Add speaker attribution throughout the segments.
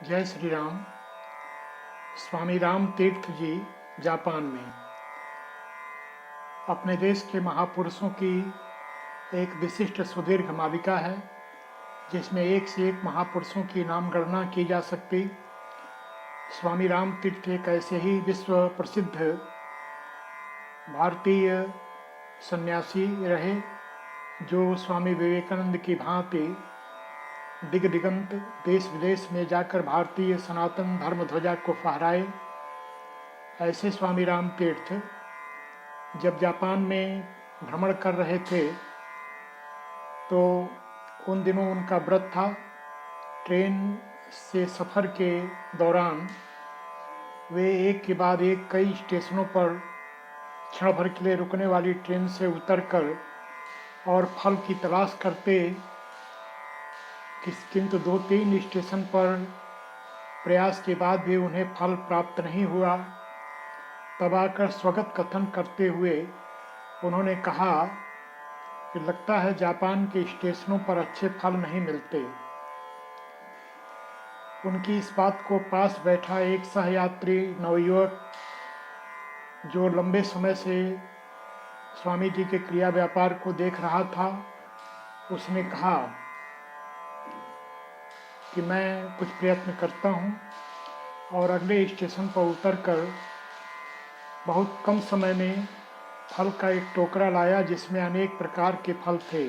Speaker 1: जय श्री राम। स्वामी राम तीर्थ जी जापान में अपने देश के महापुरुषों की एक विशिष्ट सुदीर्घ मालिका है, जिसमें एक से एक महापुरुषों की नाम गणना की जा सकती। स्वामी राम तीर्थ एक ऐसे ही विश्व प्रसिद्ध भारतीय सन्यासी रहे, जो स्वामी विवेकानंद की भांति दिग दिगंत देश विदेश में जाकर भारतीय सनातन धर्म ध्वजा को फहराए। ऐसे स्वामी राम तीर्थ जब जापान में भ्रमण कर रहे थे, तो उन दिनों उनका व्रत था। ट्रेन से सफ़र के दौरान वे एक के बाद एक कई स्टेशनों पर क्षण भर के लिए रुकने वाली ट्रेन से उतरकर और फल की तलाश करते, किंतु 2-3 स्टेशन पर प्रयास के बाद भी उन्हें फल प्राप्त नहीं हुआ। तब आकर स्वगत कथन करते हुए उन्होंने कहा कि लगता है जापान के स्टेशनों पर अच्छे फल नहीं मिलते। उनकी इस बात को पास बैठा एक सहयात्री नवयुवक, जो लंबे समय से स्वामी जी के क्रिया व्यापार को देख रहा था, उसने कहा कि मैं कुछ प्रयत्न करता हूँ और अगले स्टेशन पर उतरकर बहुत कम समय में फल का एक टोकरा लाया, जिसमें अनेक प्रकार के फल थे,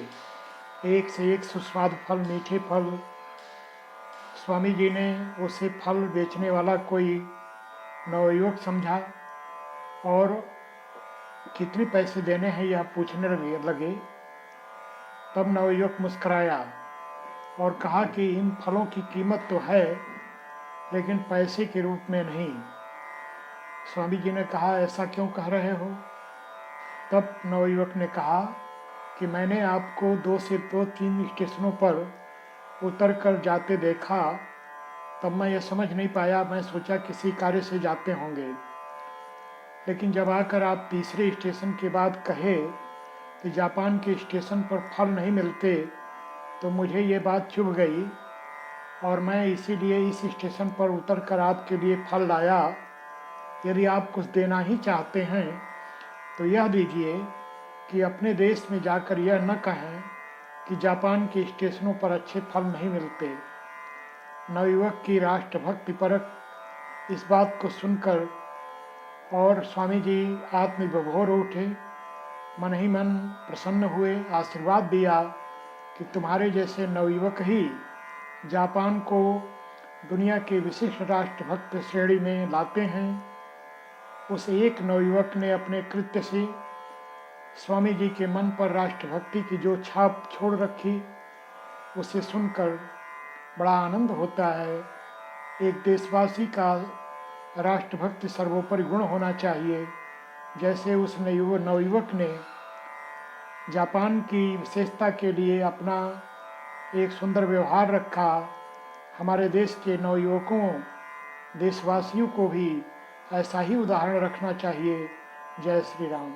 Speaker 1: एक से एक सुस्वादु फल, मीठे फल। स्वामी जी ने उसे फल बेचने वाला कोई नवयुवक समझा और कितने पैसे देने हैं यह पूछने लगे। तब नवयुवक मुस्कुराया और कहा कि इन फलों की कीमत तो है, लेकिन पैसे के रूप में नहीं। स्वामी जी ने कहा, ऐसा क्यों कह रहे हो? तब नवयुवक ने कहा कि मैंने आपको 2 से 3 स्टेशनों पर उतरकर जाते देखा, तब मैं यह समझ नहीं पाया। मैं सोचा किसी कार्य से जाते होंगे, लेकिन जब आकर आप तीसरे स्टेशन के बाद कहे कि जापान के स्टेशन पर फल नहीं मिलते, तो मुझे ये बात चुभ गई और मैं इसीलिए इस स्टेशन पर उतरकर आपके लिए फल लाया। यदि आप कुछ देना ही चाहते हैं तो यह दीजिए कि अपने देश में जाकर यह न कहें कि जापान के स्टेशनों पर अच्छे फल नहीं मिलते। नवयुवक की राष्ट्रभक्ति परक इस बात को सुनकर और स्वामी जी आत्मविभोर उठे, मन ही मन प्रसन्न हुए, आशीर्वाद दिया कि तुम्हारे जैसे नवयुवक ही जापान को दुनिया के विशिष्ट राष्ट्रभक्त श्रेणी में लाते हैं। उस एक नवयुवक ने अपने कृत्य से स्वामी जी के मन पर राष्ट्रभक्ति की जो छाप छोड़ रखी, उसे सुनकर बड़ा आनंद होता है। एक देशवासी का राष्ट्रभक्ति सर्वोपरि गुण होना चाहिए। जैसे उस नवयुवक ने जापान की विशेषता के लिए अपना एक सुंदर व्यवहार रखा, हमारे देश के नवयुवकों, देशवासियों को भी ऐसा ही उदाहरण रखना चाहिए। जय श्री राम।